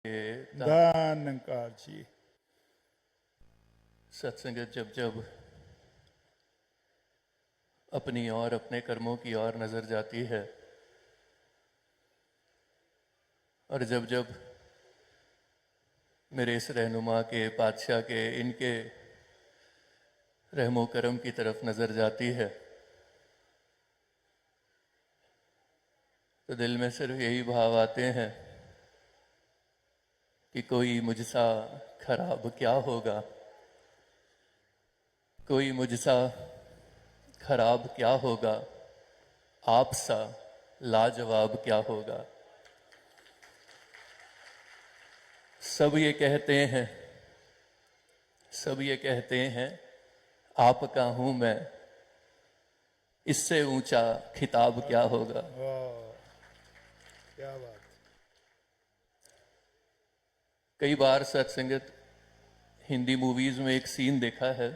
धन जी सत्संगत जब जब अपनी और अपने कर्मों की ओर नजर जाती है और जब जब मेरे इस रहनुमा के बादशाह के इनके रहमो करम की तरफ नजर जाती है तो दिल में सिर्फ यही भाव आते हैं कि कोई मुझसा खराब क्या होगा, कोई मुझसा खराब क्या होगा, आप सा लाजवाब क्या होगा। सब ये कहते हैं, सब ये कहते हैं आपका हूं मैं, इससे ऊंचा खिताब क्या होगा। क्या बात। कई बार सत्संगत हिंदी मूवीज में एक सीन देखा है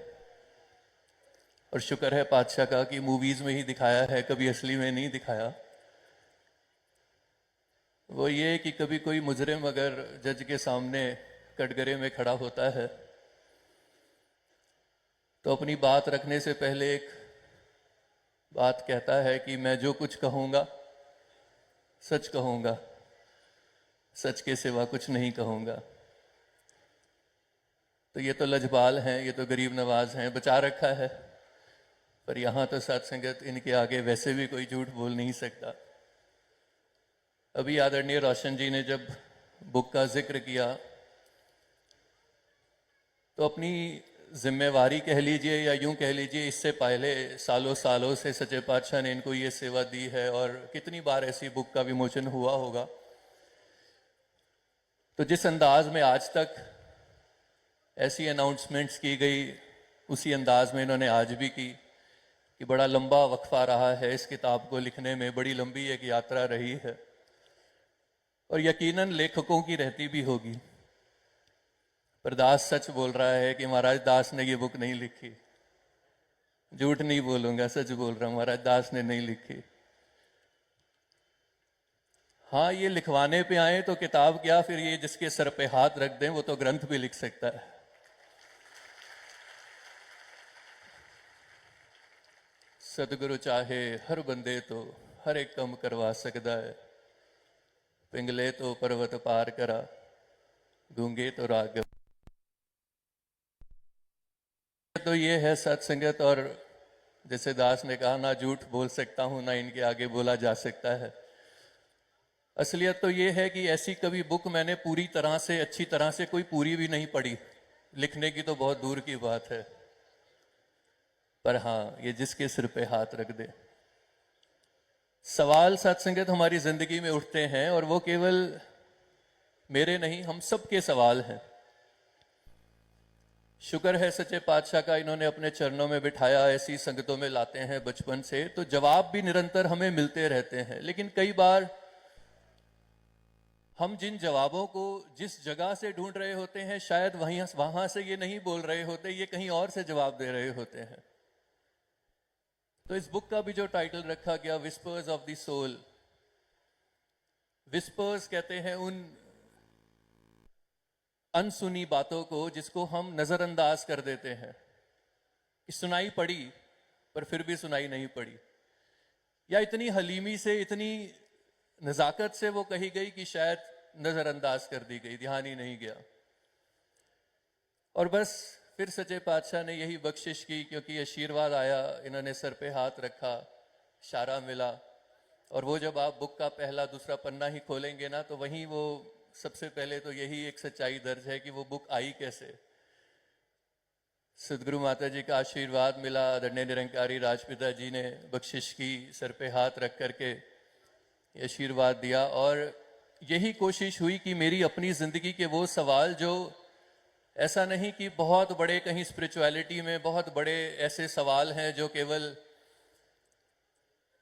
और शुक्र है पातशाह का कि मूवीज में ही दिखाया है, कभी असली में नहीं दिखाया। वो ये कि कभी कोई मुजरिम अगर जज के सामने कटघरे में खड़ा होता है तो अपनी बात रखने से पहले एक बात कहता है कि मैं जो कुछ कहूंगा सच कहूंगा, सच के सिवा कुछ नहीं कहूंगा। तो ये तो लजपाल हैं, ये तो गरीब नवाज हैं, बचा रखा है। पर यहां तो सत्संगत इनके आगे वैसे भी कोई झूठ बोल नहीं सकता। अभी आदरणीय रोशन जी ने जब बुक का जिक्र किया तो अपनी जिम्मेवारी कह लीजिए या यूं कह लीजिए, इससे पहले सालों सालों से सच्चे पातशाह ने इनको ये सेवा दी है और कितनी बार ऐसी बुक का विमोचन हुआ होगा। तो जिस अंदाज में आज तक ऐसी अनाउंसमेंट्स की गई उसी अंदाज में इन्होंने आज भी की कि बड़ा लंबा वक्फा रहा है इस किताब को लिखने में, बड़ी लंबी एक यात्रा रही है और यकीनन लेखकों की रहती भी होगी। पर दास सच बोल रहा है कि महाराज दास ने ये बुक नहीं लिखी, झूठ नहीं बोलूंगा, सच बोल रहा हूं, महाराज दास ने नहीं लिखी। हाँ, ये लिखवाने पे आए तो किताब क्या, फिर ये जिसके सर पे हाथ रख दें वो तो ग्रंथ भी लिख सकता है। सतगुरु चाहे हर बंदे तो हर एक कम करवा सकता है, पिंगले तो पर्वत पार करा, गूंगे तो राग। तो ये है सत्संगत। और जैसे दास ने कहा, ना झूठ बोल सकता हूं ना इनके आगे बोला जा सकता है। असलियत तो ये है कि ऐसी कभी बुक मैंने पूरी तरह से, अच्छी तरह से कोई पूरी भी नहीं पढ़ी, लिखने की तो बहुत दूर की बात है। पर हाँ, ये जिसके सिर पे हाथ रख दे। सवाल सत्संगत हमारी जिंदगी में उठते हैं और वो केवल मेरे नहीं, हम सबके सवाल हैं। शुक्र है सच्चे पातशाह का, इन्होंने अपने चरणों में बिठाया, ऐसी संगतों में लाते हैं बचपन से, तो जवाब भी निरंतर हमें मिलते रहते हैं। लेकिन कई बार हम जिन जवाबों को जिस जगह से ढूंढ रहे होते हैं, शायद वहां से ये नहीं बोल रहे होते, ये कहीं और से जवाब दे रहे होते हैं। तो इस बुक का भी जो टाइटल रखा गया, whispers of the soul, whispers कहते हैं उन अनसुनी बातों को जिसको हम नजरअंदाज कर देते हैं कि सुनाई पड़ी पर फिर भी सुनाई नहीं पड़ी, या इतनी हलीमी से, इतनी नजाकत से वो कही गई कि शायद नजरअंदाज कर दी गई, ध्यान ही नहीं गया। और बस फिर सच्चे पातशाह ने यही बख्शिश की, क्योंकि आशीर्वाद आया, इन्होंने सर पे हाथ रखा, इशारा मिला। और वो जब आप बुक का पहला दूसरा पन्ना ही खोलेंगे ना, तो वहीं वो सबसे पहले तो यही एक सच्चाई दर्ज है कि वो बुक आई कैसे। सदगुरु माता जी का आशीर्वाद मिला, आदरणीय निरंकारी राजपिता जी ने बख्शिश की, सर पे हाथ रख करके आशीर्वाद दिया। और यही कोशिश हुई कि मेरी अपनी जिंदगी के वो सवाल जो, ऐसा नहीं कि बहुत बड़े कहीं स्पिरिचुअलिटी में बहुत बड़े ऐसे सवाल हैं जो केवल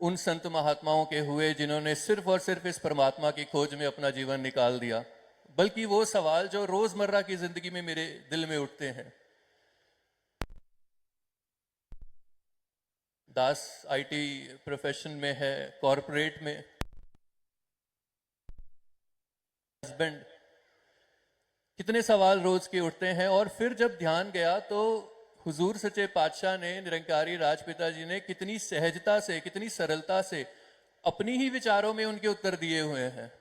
उन संत महात्माओं के हुए जिन्होंने सिर्फ और सिर्फ इस परमात्मा की खोज में अपना जीवन निकाल दिया, बल्कि वो सवाल जो रोजमर्रा की जिंदगी में मेरे दिल में उठते हैं। दास आईटी प्रोफेशन में है, कॉरपोरेट में हस्बैंड, कितने सवाल रोज के उठते हैं। और फिर जब ध्यान गया तो हुजूर सच्चे पातशाह ने, निरंकारी राजपिता जी ने कितनी सहजता से, कितनी सरलता से अपनी ही विचारों में उनके उत्तर दिए हुए हैं।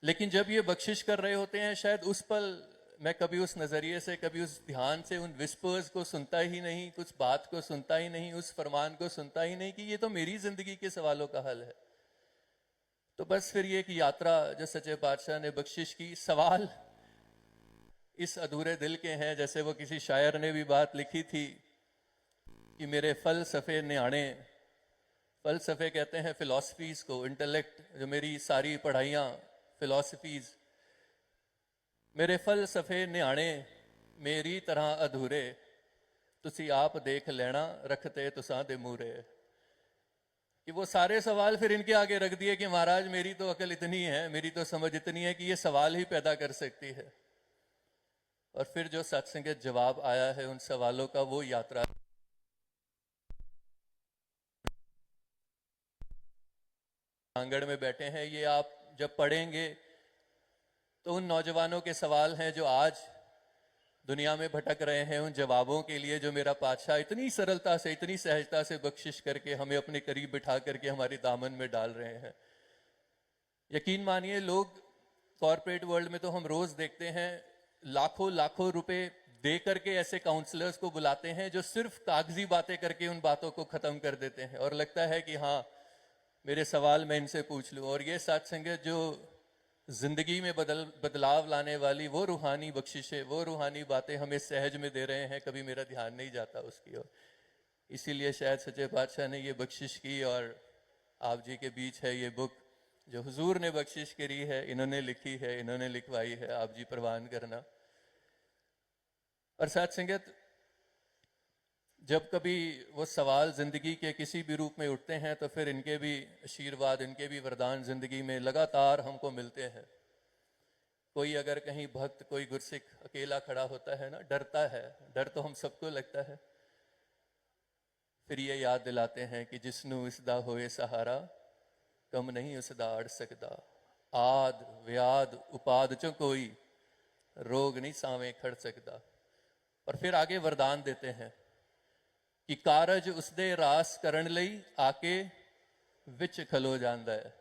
लेकिन जब ये बख्शिश कर रहे होते हैं, शायद उस पल मैं कभी उस नजरिए से, कभी उस ध्यान से उन विस्पर्स को सुनता ही नहीं, कुछ बात को सुनता ही नहीं, उस फरमान को सुनता ही नहीं कि ये तो मेरी जिंदगी के सवालों का हल है। तो बस फिर ये कि यात्रा जो सच्चे पातशाह ने बख्शिश की, सवाल इस अधूरे दिल के हैं। जैसे वो किसी शायर ने भी बात लिखी थी कि मेरे फलसफे न्याणे, फलसफे कहते हैं फिलॉसफीज को, इंटेलेक्ट, जो मेरी सारी पढ़ाइयाँ फिलॉसफीज, मेरे फलसफे न्याणे मेरी तरह अधूरे, तुसी आप देख लेना रखते तुसां दे मूरे। कि वो सारे सवाल फिर इनके आगे रख दिए कि महाराज मेरी तो अकल इतनी है, मेरी तो समझ इतनी है कि ये सवाल ही पैदा कर सकती है। और फिर जो सत्संगत जवाब आया है उन सवालों का, वो यात्रा आंगण में बैठे हैं। ये आप जब पढ़ेंगे तो उन नौजवानों के सवाल हैं जो आज दुनिया में भटक रहे हैं, उन जवाबों के लिए जो मेरा पातशाह इतनी सरलता से, इतनी सहजता से बख्शिश करके हमें अपने करीब बिठा करके हमारे दामन में डाल रहे हैं। यकीन मानिए, लोग कॉरपोरेट वर्ल्ड में तो हम रोज देखते हैं लाखों लाखों रुपए दे करके ऐसे काउंसलर्स को बुलाते हैं जो सिर्फ कागजी बातें करके उन बातों को खत्म कर देते हैं, और लगता है कि हाँ मेरे सवाल मैं इनसे पूछ लूं। और ये सत्संगत जो जिंदगी में बदलाव लाने वाली वो रूहानी बख्शिशें, वो रूहानी बातें हमें सहज में दे रहे हैं, कभी मेरा ध्यान नहीं जाता उसकी ओर। इसीलिए शायद सच्चे पातशाह ने ये बख्शिश की, और आप जी के बीच है ये बुक जो हुजूर ने बख्शिश करी है, इन्होंने लिखी है, इन्होंने लिखवाई है, आप जी परवान करना। और सत्संगत, जब कभी वो सवाल जिंदगी के किसी भी रूप में उठते हैं तो फिर इनके भी आशीर्वाद, इनके भी वरदान जिंदगी में लगातार हमको मिलते हैं। कोई अगर कहीं भक्त, कोई गुरसिख अकेला खड़ा होता है ना, डरता है, डर तो हम सबको लगता है, फिर ये याद दिलाते हैं कि जिसनु इसदा होए सहारा, कम नहीं उसदा अड़ सकदा, आद व्याद उपाद चो कोई रोग नहीं सावे खड़ सकदा। और फिर आगे वरदान देते हैं कि कारज उसदे रास करण लई आके विच खलो जांदा है।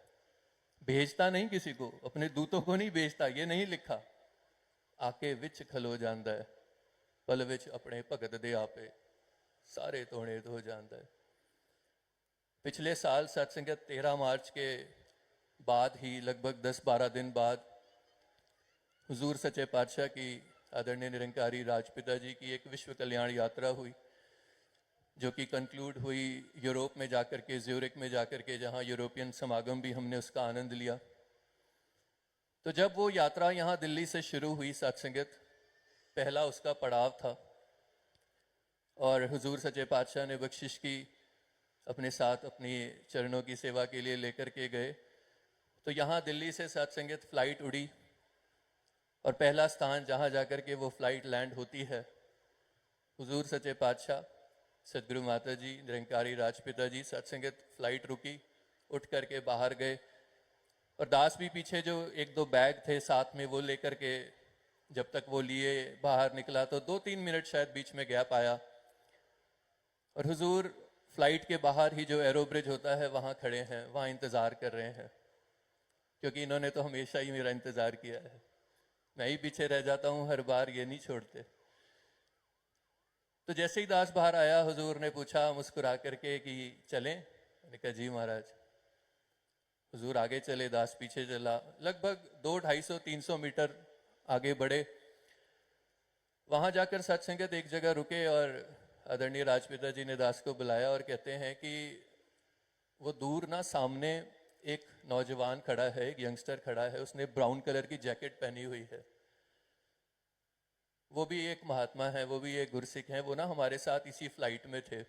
भेजता नहीं किसी को, अपने दूतों को नहीं भेजता, ये नहीं लिखा, आके विच खलो जांदा है, पल विच अपने भगत दे आपे सारे धोने धो जांदा है। पिछले साल सत्संगत 13 मार्च के बाद ही, लगभग 10-12 दिन बाद, हुजूर सच्चे पातशाह की आदरणीय निरंकारी राजपिता जी की एक विश्व कल्याण यात्रा हुई, जो कि कंक्लूड हुई यूरोप में जाकर के, ज्यूरिक में जाकर के, जहां यूरोपियन समागम भी हमने उसका आनंद लिया। तो जब वो यात्रा यहाँ दिल्ली से शुरू हुई सत्संगत, पहला उसका पड़ाव था, और हुजूर सच्चे पातशाह ने बख्शिश की, अपने साथ अपनी चरणों की सेवा के लिए लेकर के गए। तो यहाँ दिल्ली से सत्संगत फ्लाइट उड़ी, और पहला स्थान जहाँ जाकर के वो फ्लाइट लैंड होती है, हुजूर सच्चे पातशाह, सदगुरु माता जी, निरंकारी राजपिता जी, सत्संगत फ्लाइट रुकी, उठ करके बाहर गए, और दास भी पीछे जो 1-2 बैग थे साथ में वो लेकर के, जब तक वो लिए बाहर निकला तो 2-3 मिनट शायद बीच में गैप आया, और हुजूर फ्लाइट के बाहर ही जो एरो ब्रिज होता है वहाँ खड़े हैं, वहाँ इंतज़ार कर रहे हैं, क्योंकि इन्होंने तो हमेशा ही मेरा इंतज़ार किया है। मैं ही पीछे रह जाता हूँ हर बार, ये नहीं छोड़ते। तो जैसे ही दास बाहर आया, हुजूर ने पूछा मुस्कुरा करके कि चलें? मैंने कहा जी महाराज। हुजूर आगे चले, दास पीछे चला, लगभग 200-250-300 मीटर आगे बढ़े। वहां जाकर सत्संगत एक जगह रुके, और आदरणीय राजपिता जी ने दास को बुलाया और कहते हैं कि वो दूर ना सामने एक नौजवान खड़ा है, एक यंगस्टर खड़ा है, उसने ब्राउन कलर की जैकेट पहनी हुई है, वो भी एक महात्मा है, वो भी एक गुरसिख है, वो ना हमारे साथ इसी फ्लाइट में थे।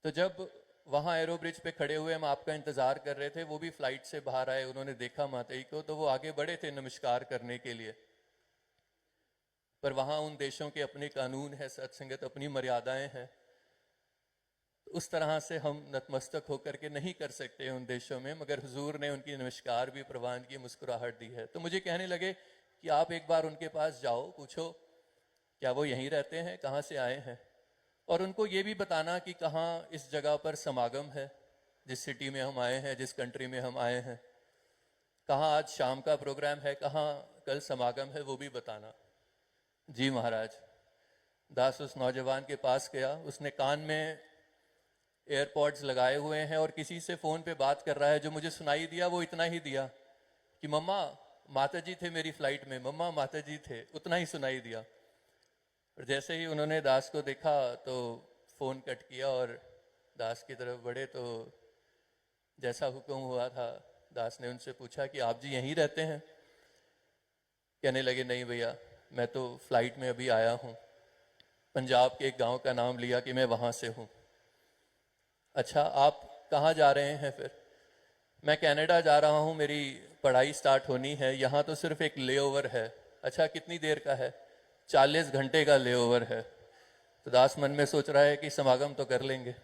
तो जब वहां एरो ब्रिज पे खड़े हुए हम आपका इंतजार कर रहे थे, वो भी फ्लाइट से बाहर आए, उन्होंने देखा माताजी को, तो वो आगे बढ़े थे नमस्कार करने के लिए। पर वहां उन देशों के अपने कानून है सत्संगत, अपनी मर्यादाएं हैं। उस तरह से हम नतमस्तक होकर के नहीं कर सकते उन देशों में, मगर हुजूर ने उनकी नमस्कार भी प्रवान की, मुस्कुराहट दी है। तो मुझे कहने लगे कि आप एक बार उनके पास जाओ, पूछो क्या वो यहीं रहते हैं, कहाँ से आए हैं, और उनको ये भी बताना कि कहाँ इस जगह पर समागम है, जिस सिटी में हम आए हैं, जिस कंट्री में हम आए हैं, कहाँ आज शाम का प्रोग्राम है, कहाँ कल समागम है, वो भी बताना। जी महाराज। दास उस नौजवान के पास गया, उसने कान में एयरपॉड्स लगाए हुए हैं और किसी से फ़ोन पे बात कर रहा है। जो मुझे सुनाई दिया वो इतना ही दिया कि मम्मा माता जी थे मेरी फ्लाइट में, मम्मा माता जी थे, उतना ही सुनाई दिया। और जैसे ही उन्होंने दास को देखा तो फ़ोन कट किया और दास की तरफ बढ़े, तो जैसा हुक्म हुआ था दास ने उनसे पूछा कि आप जी यहीं रहते हैं? कहने लगे नहीं भैया, मैं तो फ्लाइट में अभी आया हूँ। पंजाब के एक गांव का नाम लिया कि मैं वहाँ से हूँ। अच्छा, आप कहाँ जा रहे हैं फिर? मैं कनाडा जा रहा हूँ, मेरी पढ़ाई स्टार्ट होनी है, यहाँ तो सिर्फ एक लेओवर है। अच्छा, कितनी देर का है? 40 घंटे का लेओवर है। तो दास मन में सोच रहा है कि समागम तो कर लेंगे।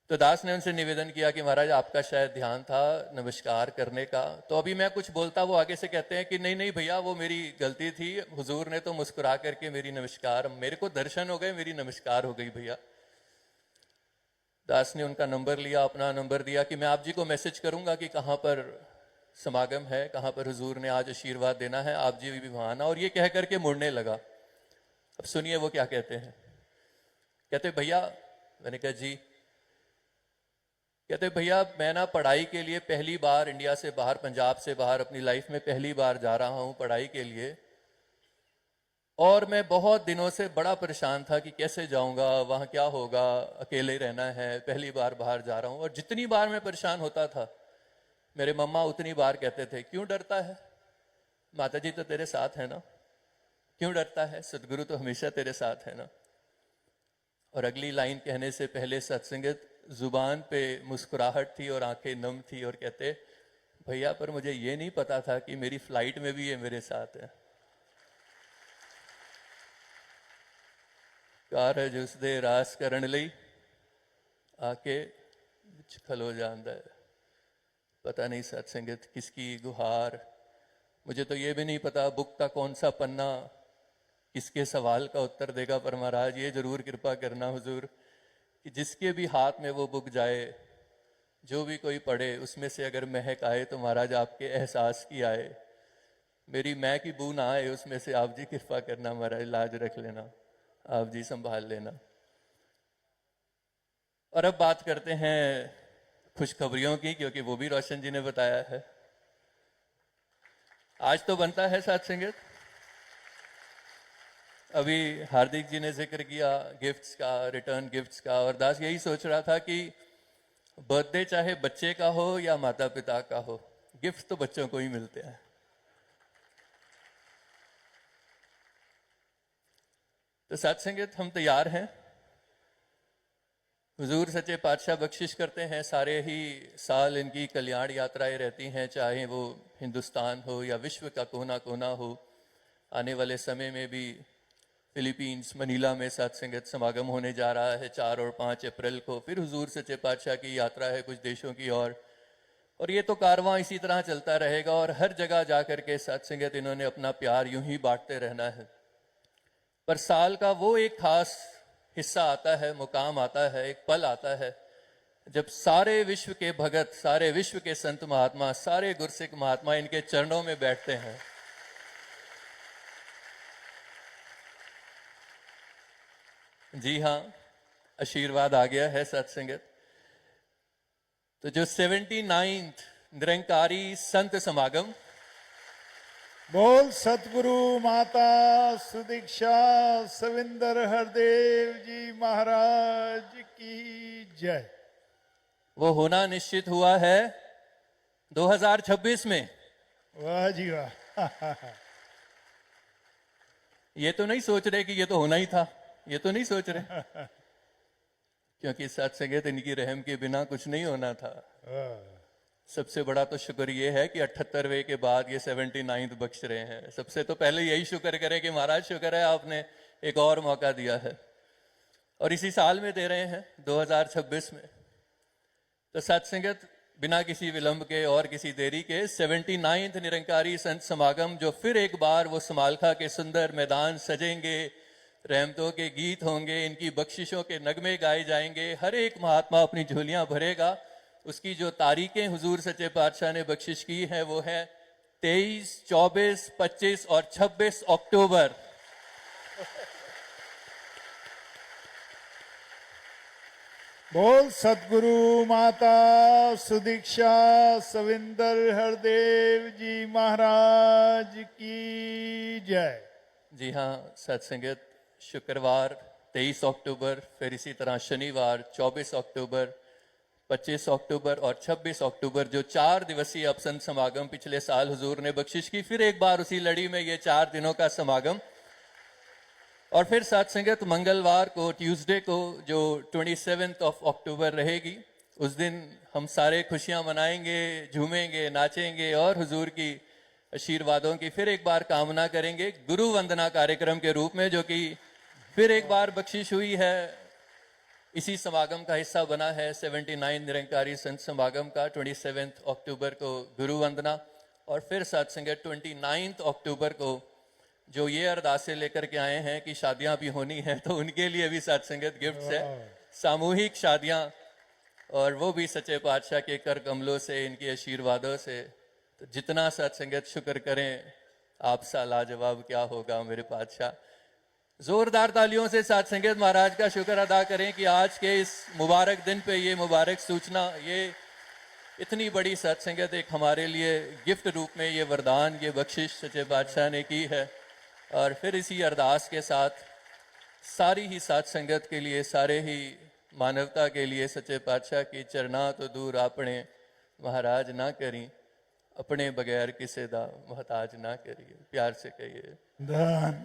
तो दास ने उनसे निवेदन किया कि महाराज आपका शायद ध्यान था नमस्कार करने का। तो अभी मैं कुछ बोलता, वो आगे से कहते हैं कि नहीं नहीं भैया, वो मेरी गलती थी, हुजूर ने तो मुस्कुरा करके मेरी नमस्कार, मेरे को दर्शन हो गए, मेरी नमस्कार हो गई भैया। दास ने उनका नंबर लिया, अपना नंबर दिया कि मैं आप जी को मैसेज करूंगा कि कहाँ पर समागम है, कहाँ पर हुजूर ने आज आशीर्वाद देना है, आप जी भी वहाँ आना। और ये कह करके मुड़ने लगा। अब सुनिए वो क्या कहते हैं। कहते भैया, मैंने कहा जी। कहते भैया मैं ना पढ़ाई के लिए पहली बार इंडिया से बाहर, पंजाब से बाहर अपनी लाइफ में पहली बार जा रहा हूँ पढ़ाई के लिए, और मैं बहुत दिनों से बड़ा परेशान था कि कैसे जाऊंगा, वहाँ क्या होगा, अकेले रहना है, पहली बार बाहर जा रहा हूँ। और जितनी बार मैं परेशान होता था, मेरे मम्मा उतनी बार कहते थे क्यों डरता है, माता जी तो तेरे साथ है ना, क्यों डरता है, सदगुरु तो हमेशा तेरे साथ है ना। और अगली लाइन कहने से पहले सत्संगत जुबान पे मुस्कुराहट थी और आंखें नम थी, और कहते भैया पर मुझे ये नहीं पता था कि मेरी फ्लाइट में भी ये मेरे साथ है। कारज उसदे रास करन लई आके विच खलो जांदा है। पता नहीं सत्संगत किसकी गुहार, मुझे तो ये भी नहीं पता बुक का कौन सा पन्ना किसके सवाल का उत्तर देगा, पर महाराज ये जरूर कृपा करना हुजूर कि जिसके भी हाथ में वो बुक जाए, जो भी कोई पढ़े, उसमें से अगर महक आए तो महाराज आपके एहसास की आए, मेरी मैं की बू ना आए उसमें से, आप जी कृपा करना महाराज, लाज रख लेना, आप जी संभाल लेना। और अब बात करते हैं खुशखबरियों की, क्योंकि वो भी रोशन जी ने बताया है। आज तो बनता है साथ संगत, अभी हार्दिक जी ने जिक्र किया गिफ्ट्स का, रिटर्न गिफ्ट्स का, और दास यही सोच रहा था कि बर्थडे चाहे बच्चे का हो या माता पिता का हो, गिफ्ट तो बच्चों को ही मिलते हैं। तो साथ संगत हम तैयार हैं। हुजूर सच्चे पातशाह बख्शिश करते हैं, सारे ही साल इनकी कल्याण यात्राएं रहती हैं, चाहे वो हिंदुस्तान हो या विश्व का कोना कोना हो। आने वाले समय में भी फिलीपींस मनीला में सत्संगत समागम होने जा रहा है 4 और 5 अप्रैल को। फिर हुजूर सच्चे पातशाह की यात्रा है कुछ देशों की और ये तो कारवां इसी तरह चलता रहेगा, और हर जगह जाकर के सत्संगत इन्होंने अपना प्यार यूं ही बांटते रहना है। पर साल का वो एक खास हिस्सा आता है, मुकाम आता है, एक पल आता है, जब सारे विश्व के भगत, सारे विश्व के संत महात्मा, सारे गुरसिख महात्मा इनके चरणों में बैठते हैं। जी हाँ, आशीर्वाद आ गया है सत्संगत। तो जो 79th निरंकारी संत समागम, बोल सतगुरु माता सुदीक्षा सविंदर हरदेव जी महाराज की जय। वो होना निश्चित हुआ है 2026 में। वाह जी वाह। ये तो नहीं सोच रहे कि ये तो होना ही था, ये तो नहीं सोच रहे, क्योंकि सत्संगत इनकी रहम के बिना कुछ नहीं होना था। सबसे बड़ा तो शुक्र ये है कि 78वें के बाद ये 79th बख्श रहे हैं। सबसे तो पहले यही शुक्र करें कि महाराज शुक्र है आपने एक और मौका दिया है। और इसी साल में दे रहे हैं 2026 में। तो सत्संगत बिना किसी विलंब के और किसी देरी के 79th निरंकारी संत समागम, जो फिर एक बार वो समालखा के सुंदर मैदान सजेंगे, रहमतों के गीत होंगे, इनकी बख्शिशों के नगमे गाए जाएंगे, हर एक महात्मा अपनी झोलियां भरेगा। उसकी जो तारीखें हुजूर सच्चे पातशाह ने बख्शिश की है वो है 23, 24, 25 और 26 अक्टूबर। बोल सतगुरु माता सुदीक्षा सविंदर हरदेव जी महाराज की जय। जी हाँ, सत्संगत शुक्रवार 23 अक्टूबर, फिर इसी तरह शनिवार 24 अक्टूबर, 25 अक्टूबर और 26 अक्टूबर, जो 4 दिवसीय अब संत समागम पिछले साल हुजूर ने बख्शिश की, फिर एक बार उसी लड़ी में ये 4 दिनों का समागम। और फिर सत्संगत मंगलवार को, ट्यूसडे को, जो 27 अक्टूबर रहेगी, उस दिन हम सारे खुशियां मनाएंगे, झूमेंगे, नाचेंगे और हुजूर की आशीर्वादों की फिर एक बार कामना करेंगे गुरु वंदना कार्यक्रम के रूप में, जो कि फिर एक बार बख्शिश हुई है, इसी समागम का हिस्सा बना है 79 निरंकारी संत समागम का। 27 अक्टूबर को गुरु वंदना और फिर सत्संगत 29 अक्टूबर को जो ये अरदासें लेकर के आए हैं कि शादियां भी होनी है, तो उनके लिए भी सत्संगत गिफ्ट्स है, सामूहिक शादियां, और वो भी सच्चे पातशाह के कर कमलों से, इनके आशीर्वादों से। तो जितना सत्संगत शुक्र करें, आपसा लाजवाब क्या होगा मेरे पातशाह। जोरदार तालियों से सत्संगत महाराज का शुक्र अदा करें कि आज के इस मुबारक दिन पे ये मुबारक सूचना, ये इतनी बड़ी सत्संगत एक हमारे लिए गिफ्ट रूप में ये वरदान, ये बख्शिश सच्चे पातशाह ने की है। और फिर इसी अरदास के साथ सारी ही सत्संगत के लिए, सारे ही मानवता के लिए सच्चे पातशाह की चरना तो दूर आपने महाराज ना करी, अपने बगैर किसे दा मोहताज ना करिए। प्यार से कहिए धन